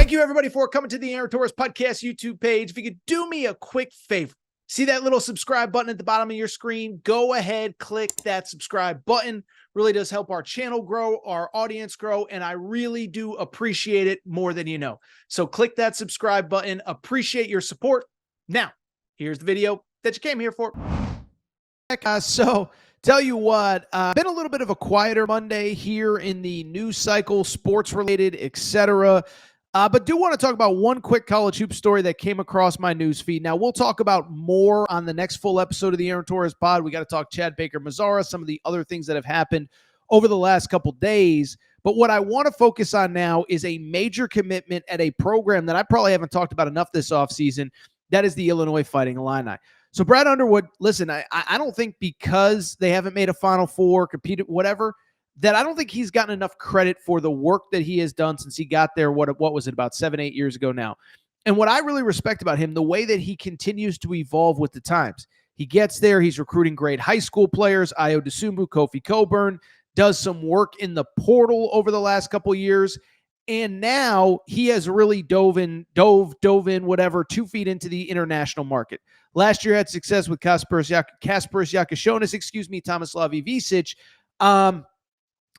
Thank you, everybody, for coming to the Aaron Torres Podcast YouTube page. If you could do me a quick favor, see that little subscribe button at the bottom of your screen? Go ahead, click that subscribe button. Really does help our channel grow, our audience grow, and I really do appreciate it more than you know. So click that subscribe button. Appreciate your support. Now, here's the video that you came here for. Tell you what, been a little bit of a quieter Monday here in the news cycle, sports related, etc. But do want to talk about one quick college hoop story that came across my news feed. Now, we'll talk about more on the next full episode of the Aaron Torres pod. We got to talk Chad Baker-Mazara, some of the other things that have happened over the last couple days. But what I want to focus on now is a major commitment at a program that I probably haven't talked about enough this offseason. That is the Illinois Fighting Illini. So Brad Underwood, listen, I don't think because they haven't made a Final Four, competed, whatever, that I don't think he's gotten enough credit for the work that he has done since he got there. What was it, about 7-8 years ago now? And what I really respect about him, the way that he continues to evolve with the times. He gets there, he's recruiting great high school players, Ayo Dosunmu, Kofi Coburn, does some work in the portal over the last couple of years. And now he has really dove in, 2 feet into the international market. Last year had success with Kasparis Yakashonis, Tomislav Ivicic,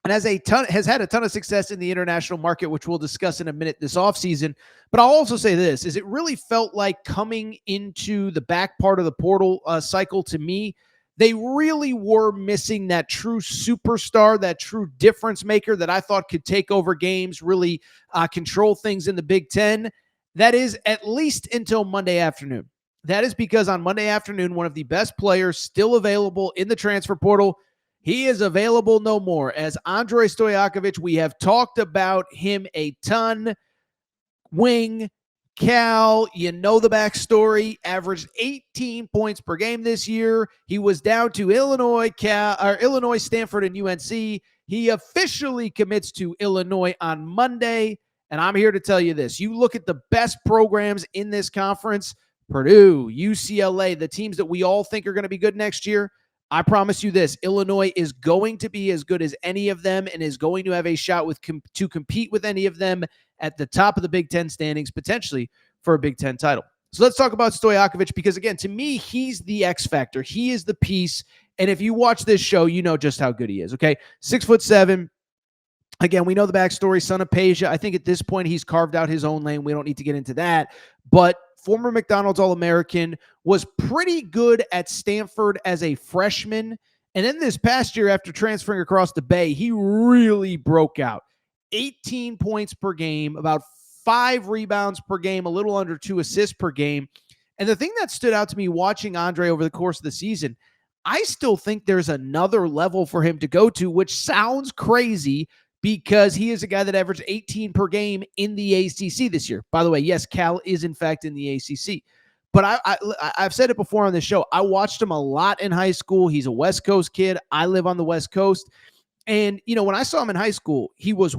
and has had a ton of success in the international market, which we'll discuss in a minute this offseason. But I'll also say this, is it really felt like coming into the back part of the portal cycle to me, they really were missing that true superstar, that true difference maker that I thought could take over games, really control things in the Big Ten. That is at least until Monday afternoon. That is because on Monday afternoon, one of the best players still available in the transfer portal, he is available no more. As Andrej Stojakovic, we have talked about him a ton. Wing, Cal, you know the backstory, averaged 18 points per game this year. He was down to Illinois, Stanford, and UNC. He officially commits to Illinois on Monday, and I'm here to tell you this. You look at the best programs in this conference, Purdue, UCLA, the teams that we all think are going to be good next year. I promise you this, Illinois is going to be as good as any of them and is going to have a shot to compete with any of them at the top of the Big Ten standings, potentially for a Big Ten title. So let's talk about Stoyakovich because, again, to me, he's the X factor. He is the piece, and if you watch this show, you know just how good he is, okay? 6'7". Again, we know the backstory, son of Peja. I think at this point he's carved out his own lane. We don't need to get into that, but former McDonald's All-American, was pretty good at Stanford as a freshman. And then this past year, after transferring across the Bay, he really broke out. 18 points per game, about 5 rebounds per game, a little under 2 assists per game. And the thing that stood out to me watching Andre over the course of the season, I still think there's another level for him to go to, which sounds crazy because he is a guy that averaged 18 per game in the ACC this year. By the way, yes, Cal is in fact in the ACC. But I've said it before on this show. I watched him a lot in high school. He's a West Coast kid. I live on the West Coast. And, you know, when I saw him in high school, he was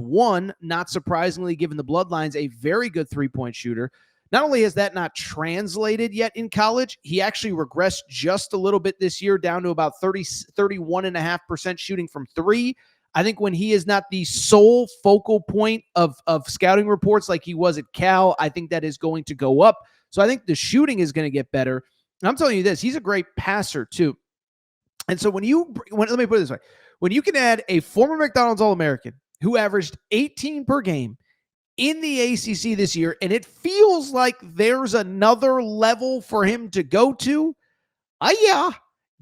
not surprisingly, given the bloodlines, a very good three-point shooter. Not only has that not translated yet in college, he actually regressed just a little bit this year, down to about 31.5% shooting from three. I think when he is not the sole focal point of scouting reports like he was at Cal, I think that is going to go up. So I think the shooting is going to get better. And I'm telling you this, he's a great passer too. And so let me put it this way. When you can add a former McDonald's All-American who averaged 18 per game in the ACC this year, and it feels like there's another level for him to go to,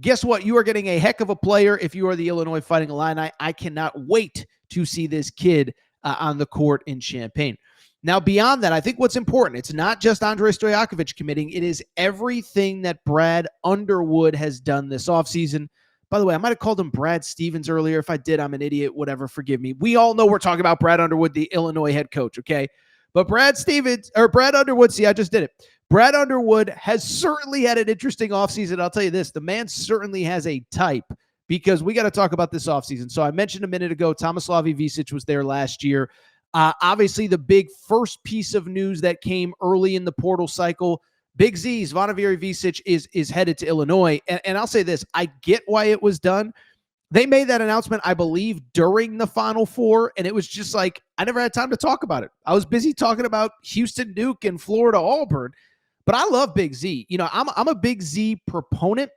guess what? You are getting a heck of a player if you are the Illinois Fighting Illini. I cannot wait to see this kid on the court in Champaign. Now, beyond that, I think what's important, it's not just Andrej Stojakovic committing. It is everything that Brad Underwood has done this offseason. By the way, I might have called him Brad Stevens earlier. If I did, I'm an idiot. Whatever, forgive me. We all know we're talking about Brad Underwood, the Illinois head coach, okay? But Brad Underwood, see, I just did it. Brad Underwood has certainly had an interesting offseason. I'll tell you this, the man certainly has a type because we got to talk about this offseason. So I mentioned a minute ago, Tomislav Ivicic was there last year. Obviously, the big first piece of news that came early in the portal cycle, Big Z's, Zvonimir Ivicic is headed to Illinois. And I'll say this, I get why it was done. They made that announcement, I believe, during the Final Four, and it was just like I never had time to talk about it. I was busy talking about Houston Duke and Florida Auburn, but I love Big Z. I'm a Big Z proponent.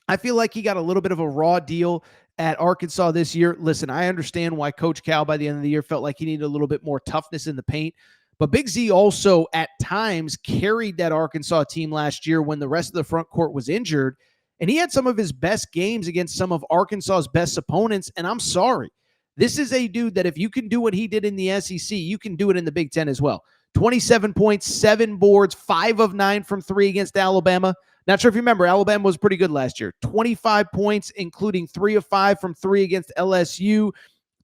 I feel like he got a little bit of a raw deal at Arkansas this year. Listen, I understand why Coach Cal by the end of the year felt like he needed a little bit more toughness in the paint. But Big Z also at times carried that Arkansas team last year when the rest of the front court was injured. And he had some of his best games against some of Arkansas's best opponents. And I'm sorry. This is a dude that if you can do what he did in the SEC, you can do it in the Big Ten as well. 27 points, 7 boards, 5 of 9 from 3 against Alabama. Not sure if you remember, Alabama was pretty good last year. 25 points, including 3 of 5 from 3 against LSU.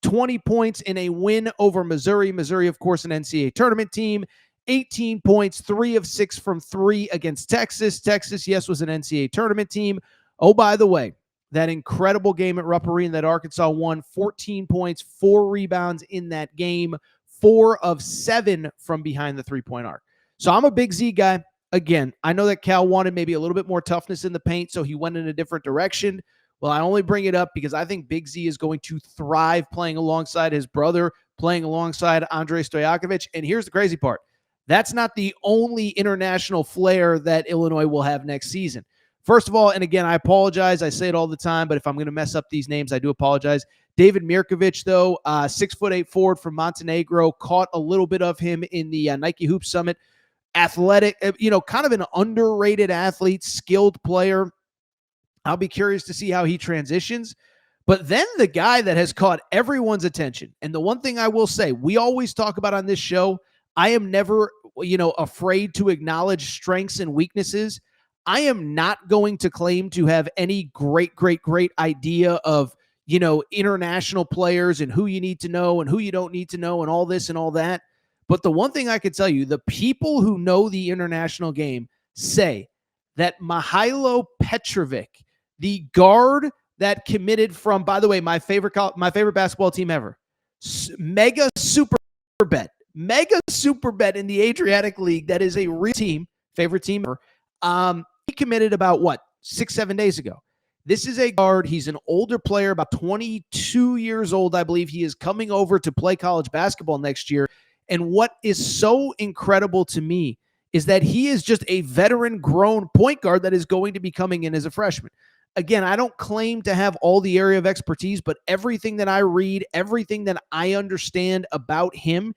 20 points in a win over Missouri. Missouri, of course, an NCAA tournament team. 18 points, 3 of 6 from 3 against Texas. Texas, yes, was an NCAA tournament team. Oh, by the way, that incredible game at Rupp Arena that Arkansas won. 14 points, 4 rebounds in that game. 4 of 7 from behind the three-point arc. So I'm a Big Z guy. Again, I know that Cal wanted maybe a little bit more toughness in the paint, so he went in a different direction. Well, I only bring it up because I think Big Z is going to thrive playing alongside his brother, playing alongside Andrej Stojakovic. And here's the crazy part. That's not the only international flair that Illinois will have next season. First of all, and again, I apologize. I say it all the time, but if I'm going to mess up these names, I do apologize. David Mirkovic, though, 6'8" forward from Montenegro, caught a little bit of him in the Nike Hoop Summit. Athletic, kind of an underrated athlete, skilled player. I'll be curious to see how he transitions. But then the guy that has caught everyone's attention, and the one thing I will say, we always talk about on this show, I am never, afraid to acknowledge strengths and weaknesses. I am not going to claim to have any great idea of, international players and who you need to know and who you don't need to know and all this and all that. But the one thing I could tell you, the people who know the international game say that Mihailo Petrovic, the guard that committed from, by the way, my favorite basketball team ever, Mega Super Bet in the Adriatic League. That is a real team, favorite team ever. He committed about 6-7 days ago. This is a guard. He's an older player, about 22 years old, I believe. He is coming over to play college basketball next year. And what is so incredible to me is that he is just a veteran grown point guard that is going to be coming in as a freshman. Again, I don't claim to have all the area of expertise, but everything that I read, everything that I understand about him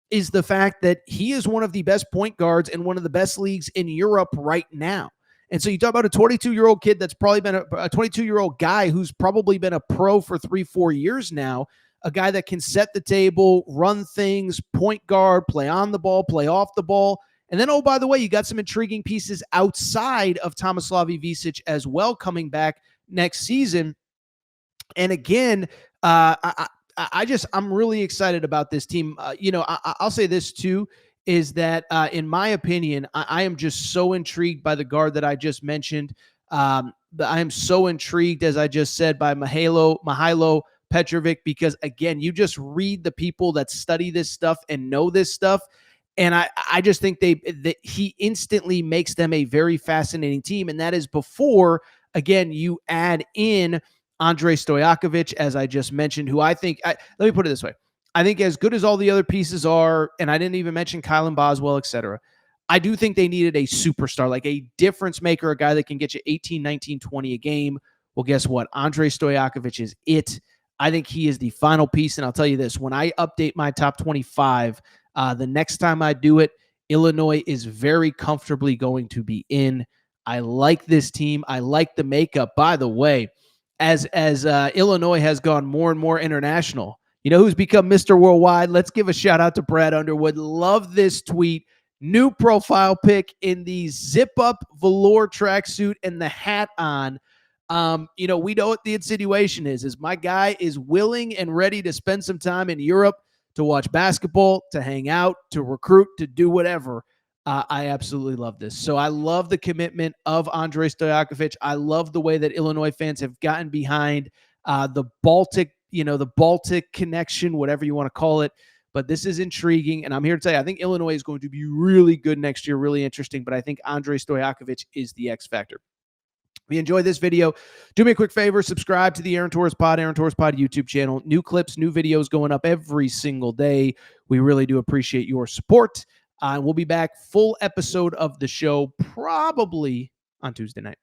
is the fact that he is one of the best point guards in one of the best leagues in Europe right now. And so you talk about a 22-year-old kid that's probably been a 22-year-old guy who's probably been a pro for 3-4 years now, a guy that can set the table, run things, point guard, play on the ball, play off the ball. And then, oh, by the way, you got some intriguing pieces outside of Tomislav Ivisic as well coming back next season. And again, I'm really excited about this team. I'll say this too, is that in my opinion, I am just so intrigued by the guard that I just mentioned. I am so intrigued, as I just said, by Mihailo Petrovic, because again, you just read the people that study this stuff and know this stuff. And I just think that he instantly makes them a very fascinating team. And that is before, again, you add in Andrej Stojakovic, as I just mentioned, who I think, let me put it this way. I think as good as all the other pieces are, and I didn't even mention Kylan Boswell, et cetera, I do think they needed a superstar, like a difference maker, a guy that can get you 18, 19, 20 a game. Well, guess what? Andrej Stojakovic is it. I think he is the final piece. And I'll tell you this, when I update my top 25, the next time I do it, Illinois is very comfortably going to be in. I like this team. I like the makeup. By the way, as Illinois has gone more and more international, you know who's become Mr. Worldwide? Let's give a shout out to Brad Underwood. Love this tweet. New profile pic in the zip-up velour tracksuit and the hat on. We know what the insinuation is my guy is willing and ready to spend some time in Europe to watch basketball, to hang out, to recruit, to do whatever. I absolutely love this. So I love the commitment of Andrej Stojakovic. I love the way that Illinois fans have gotten behind the Baltic connection, whatever you want to call it. But this is intriguing, and I'm here to tell you, I think Illinois is going to be really good next year, really interesting, but I think Andrej Stojakovic is the X factor. If you enjoyed this video, do me a quick favor, subscribe to the Aaron Torres Pod YouTube channel. New clips, new videos going up every single day. We really do appreciate your support. We'll be back full episode of the show probably on Tuesday night.